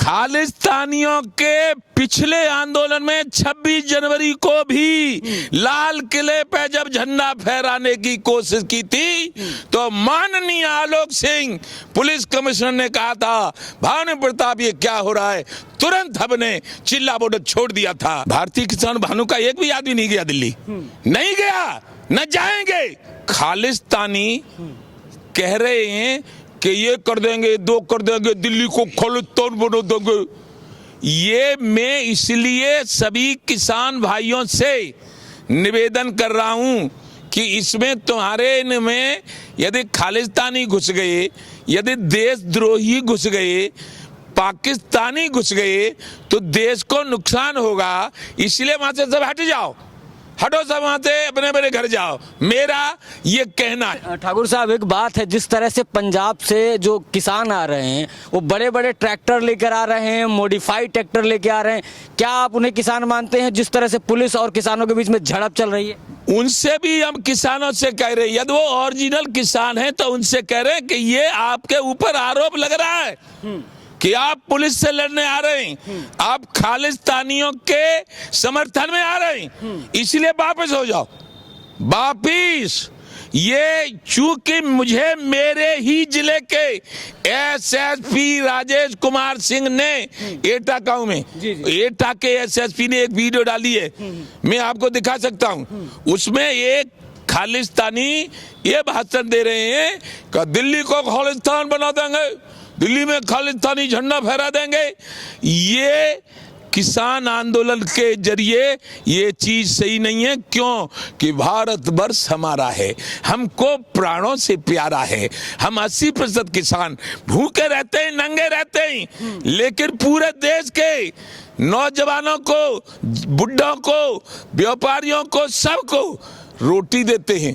खालिस्तानियों के पिछले आंदोलन में 26 जनवरी को भी लाल किले पे जब झंडा फहराने की कोशिश की थी तो माननीय आलोक सिंह पुलिस कमिश्नर ने कहा था, भानु प्रताप ये क्या हो रहा है, तुरंत हमने चिल्ला बॉर्डर छोड़ दिया था। भारतीय किसान भानु का एक भी आदमी नहीं गया दिल्ली, नहीं गया, न जाएंगे। खालिस्तानी कह रहे हैं कि ये कर देंगे, दो कर देंगे, दिल्ली को खालिस्तान बना देंगे। ये मैं इसलिए सभी किसान भाइयों से निवेदन कर रहा हूं कि इसमें तुम्हारे इनमें यदि खालिस्तानी घुस गए, यदि देशद्रोही घुस गए, पाकिस्तानी घुस गए तो देश को नुकसान होगा। इसलिए वहां से सब हट जाओ, हटो सब वहां से, अपने अपने घर जाओ, मेरा ये कहना है। ठाकुर साहब एक बात है, जिस तरह से पंजाब से जो किसान आ रहे हैं वो बड़े बड़े ट्रैक्टर लेकर आ रहे हैं, मॉडिफाइड ट्रैक्टर लेकर आ रहे हैं, क्या आप उन्हें किसान मानते हैं? जिस तरह से पुलिस और किसानों के बीच में झड़प चल रही है, उनसे भी हम किसानों से कह रहे हैं, यदि वो ओरिजिनल किसान हैं तो उनसे कह रहे हैं कि ये आपके ऊपर आरोप लग रहा है कि आप पुलिस से लड़ने आ रहे हैं, आप खालिस्तानियों के समर्थन में आ रहे हैं, इसलिए वापस हो जाओ, वापिस। ये चूंकि मुझे मेरे ही जिले के एसएसपी राजेश कुमार सिंह ने एटा गांव में, एटा के एसएसपी ने एक वीडियो डाली है, मैं आपको दिखा सकता हूं। उसमें एक खालिस्तानी ये भाषण दे रहे हैं कि दिल्ली को खालिस्तान बना देंगे, दिल्ली में खालिस्तानी झंडा फहरा देंगे। ये किसान आंदोलन के जरिए ये चीज सही नहीं है। क्यों? कि भारतवर्ष हमारा है, हमको प्राणों से प्यारा है। हम 80% किसान भूखे रहते हैं, नंगे रहते हैं, लेकिन पूरे देश के नौजवानों को, बुढ़ों को, व्यापारियों को, सबको रोटी देते हैं,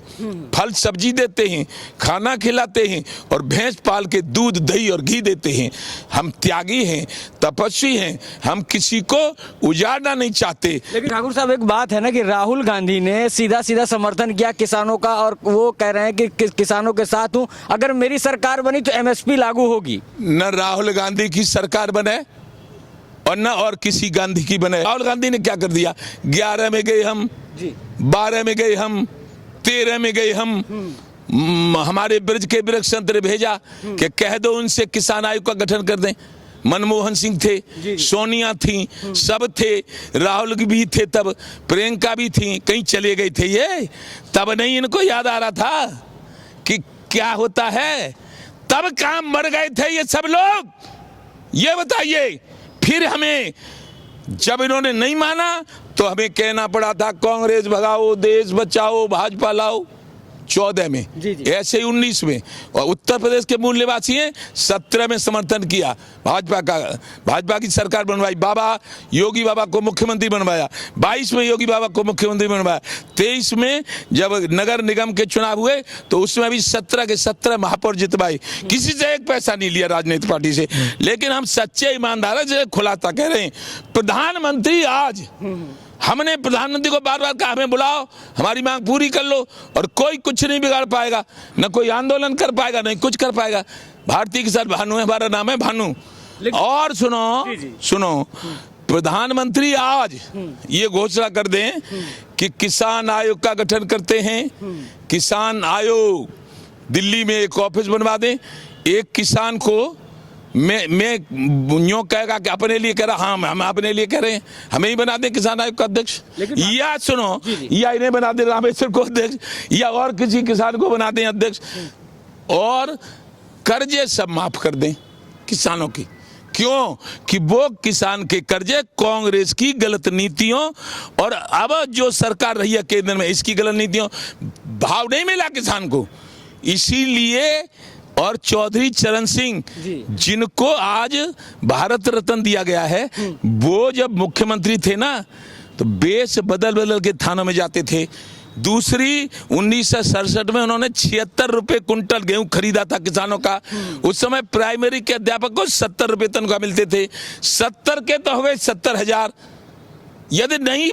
फल सब्जी देते हैं, खाना खिलाते हैं और भैंस पाल के दूध दही और घी देते हैं। हम त्यागी हैं, तपस्वी हैं, हम किसी को उजाड़ना नहीं चाहते। लेकिन ठाकुर साहब एक बात है ना कि राहुल गांधी ने सीधा सीधा समर्थन किया किसानों का और वो कह रहे हैं कि किसानों के साथ हूं, अगर मेरी सरकार बनी तो एमएसपी लागू होगी। न राहुल गांधी की सरकार बने और न और किसी गांधी की बने। राहुल गांधी ने क्या कर दिया? 11 में गए हम, 12 में गए हम, 13 में गए हम, हमारे ब्रज के वृक्ष संतरे भेजा कि कह दो उनसे किसान आयोग का गठन कर दें। मनमोहन सिंह थे, सोनिया थी, सब थे, राहुल भी थे, तब प्रियंका भी थी, कहीं चले गए थे ये? तब नहीं इनको याद आ रहा था कि क्या होता है? तब काम मर गए थे ये सब लोग? ये बताइए। फिर हमें जब इन्होंने नहीं माना तो हमें कहना पड़ा था कांग्रेस भगाओ, देश बचाओ, भाजपा लाओ। 14 में, ऐसे ही 19 में, और उत्तर प्रदेश के मूल निवासी हैं, 17 में समर्थन किया भाजपा का, भाजपा की सरकार बनवाई, बाबा योगी बाबा को मुख्यमंत्री बनवाया, 22 में योगी बाबा को मुख्यमंत्री बनवाया, 23 में जब नगर निगम के चुनाव हुए तो उसमें भी 17 के 17 महापौर जितवाए। किसी से एक पैसा नहीं लिया राजनीतिक पार्टी से। लेकिन हम सच्चे ईमानदार है, जैसे खुलासा कह रहे हैं। प्रधानमंत्री आज, हमने प्रधानमंत्री को बार बार कहा हमें बुलाओ, हमारी मांग पूरी कर लो, और कोई कुछ नहीं बिगाड़ पाएगा, न कोई आंदोलन कर पाएगा, नहीं कुछ कर पाएगा। भारतीय किसान भानु है, हमारा नाम है भानु। और सुनो, प्रधानमंत्री आज ये घोषणा कर दें कि किसान आयोग का गठन करते हैं, किसान आयोग दिल्ली में एक ऑफिस बनवा दें, एक किसान को मैं यूं कहेगा कि अपने लिए कह रहा, हाँ हम अपने लिए कह रहे हैं, हमें ही बना दें किसान आयोग का अध्यक्ष, या सुनो, या इन्हें बना दें रामेश्वर को अध्यक्ष, या और किसी किसान को बना दें अध्यक्ष, और कर्जे सब माफ कर दें किसानों की। क्यों? कि वो किसान के कर्जे कांग्रेस की गलत नीतियों और अब जो सरकार रही है केंद्र में, इसकी गलत नीतियों, भाव नहीं मिला किसान को, इसीलिए। और चौधरी चरण सिंह, जिनको आज भारत रत्न दिया गया है, वो जब मुख्यमंत्री थे ना तो बेस बदल बदल के थानों में जाते थे। दूसरी 1967 में उन्होंने 76 रुपए कुंटल गेहूं खरीदा था किसानों का। उस समय प्राइमरी के अध्यापक को 70 रुपए तनख्वाह मिलते थे। 70 के तो हुए 70,000, यदि नहीं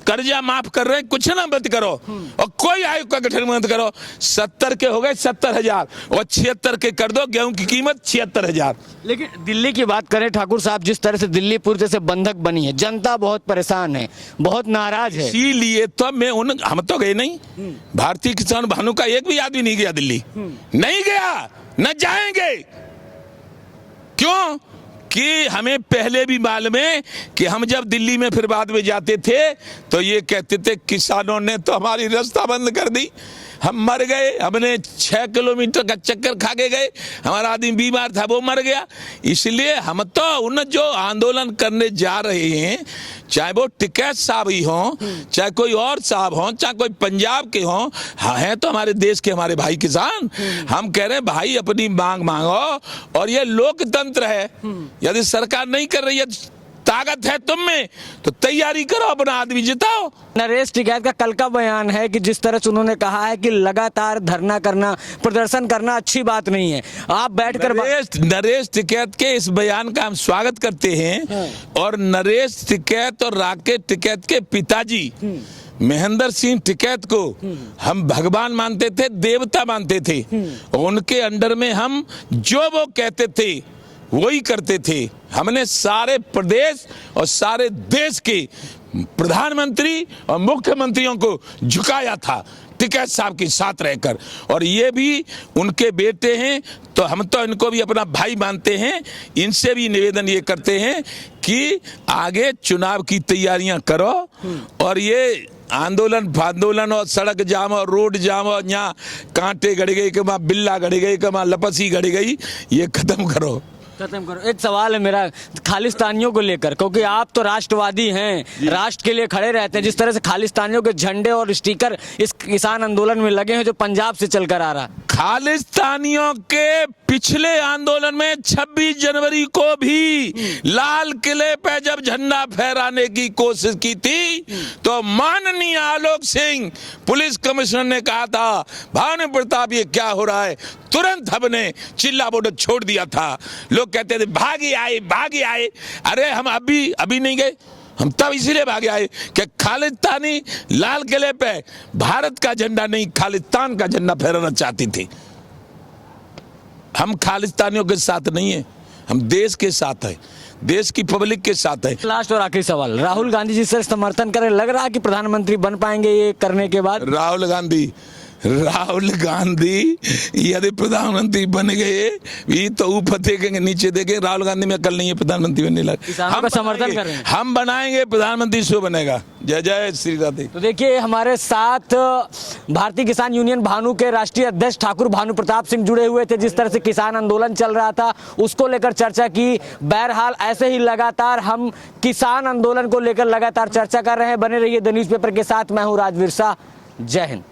कर्जा माफ कर रहे, कुछ ना मत करो और कोई आयोग का गठन मत करो। 70 के हो गए 70,000 और 76 के कर दो, गेहूं की कीमत 76,000। लेकिन दिल्ली की बात करें ठाकुर साहब, जिस तरह से दिल्ली पूरी तरह से बंधक बनी है, जनता बहुत परेशान है, बहुत नाराज है। इसीलिए तो हम तो गए नहीं, भारतीय किसान भानु का एक भी आदमी नहीं गया दिल्ली, नहीं गया, न जाएंगे। क्यों? कि हमें पहले भी मालूम है कि हम जब दिल्ली में फिर बाद में जाते थे तो ये कहते थे किसानों ने तो हमारी रास्ता बंद कर दी, हम मर गए, हमने 6 किलोमीटर का चक्कर खा के गए, हमारा आदमी बीमार था वो मर गया। इसलिए हम तो उन जो आंदोलन करने जा रहे हैं, चाहे वो टिकैत साहब ही हों, चाहे कोई और साहब हों, चाहे कोई पंजाब के हों, हैं तो हमारे देश के हमारे भाई किसान। हम कह रहे हैं भाई अपनी मांग मांगो, और ये लोकतंत्र है। यदि सरकार नहीं कर रही है, ताकत है तुम में, तो तैयारी करो, अपना आदमी जिताओ। नरेश टिकैत का कल का बयान है कि जिस तरह से उन्होंने कहा है कि लगातार धरना करना, प्रदर्शन करना अच्छी बात नहीं है। आप बैठकर नरेश टिकैत के इस बयान का हम स्वागत करते हैं। और नरेश टिकैत और राकेश टिकैत के पिताजी महेंद्र सिंह टिकैत को हम भगवान मानते थे, देवता मानते थे। उनके अंडर में हम जो वो कहते थे वही करते थे। हमने सारे प्रदेश और सारे देश के प्रधानमंत्री और मुख्यमंत्रियों को झुकाया था टिकैत साहब के साथ रहकर, और ये भी उनके बेटे हैं, तो हम तो इनको भी अपना भाई मानते हैं। इनसे भी निवेदन ये करते हैं कि आगे चुनाव की तैयारियां करो, और ये आंदोलन फांदोलन और सड़क जाम और रोड जाम और यहाँ कांटे गड़ गई, कि वहाँ बिल्ला गड़ गई, कि वहाँ लपसी गड़ गई, ये खत्म करो। एक सवाल है मेरा खालिस्तानियों को लेकर, क्योंकि आप तो राष्ट्रवादी हैं, राष्ट्र के लिए खड़े रहते हैं। जिस तरह से खालिस्तानियों के झंडे और स्टिकर इस किसान आंदोलन में लगे हैं जो पंजाब से चलकर आ रहा है। खालिस्तानियों के पिछले आंदोलन में 26 जनवरी को भी लाल किले पे जब झंडा फहराने की कोशिश की थी, तो माननीय आलोक सिंह पुलिस कमिश्नर ने कहा था, भानु प्रताप ये क्या हो रहा है, तुरंत हमने चिल्ला बोर्ड छोड़ दिया था। लोग कहते थे भागे आए। अरे हम अभी नहीं गए, हम तब इसीलिए भागे आए कि खालिस्तानी लाल किले पे भारत का झंडा नहीं, खालिस्तान का झंडा फहराना चाहती थी। हम खालिस्तानियों के साथ नहीं है, हम देश के साथ है, देश की पब्लिक के साथ है। लास्ट और आखिरी सवाल, राहुल गांधी जी से समर्थन करें, लग रहा है कि प्रधानमंत्री बन पाएंगे ये करने के बाद? राहुल गांधी यदि प्रधानमंत्री बन गए भी तो ऊपर देखेंगे नीचे देखेंगे, राहुल गांधी में अकल नहीं है प्रधानमंत्री बनने लगा। हम समर्थन कर रहे हैं, हम बनाएंगे प्रधानमंत्री, शो बनेगा। जय जय श्री राधे। तो देखिए हमारे साथ भारतीय किसान यूनियन भानु के राष्ट्रीय अध्यक्ष ठाकुर भानु प्रताप सिंह जुड़े हुए थे। जिस तरह से किसान आंदोलन चल रहा था उसको लेकर चर्चा की। बहरहाल ऐसे ही लगातार हम किसान आंदोलन को लेकर लगातार चर्चा कर रहे हैं। बने रहिए द न्यूज़पेपर के साथ। मैं हूँ राजवीर शाह। जय हिंद।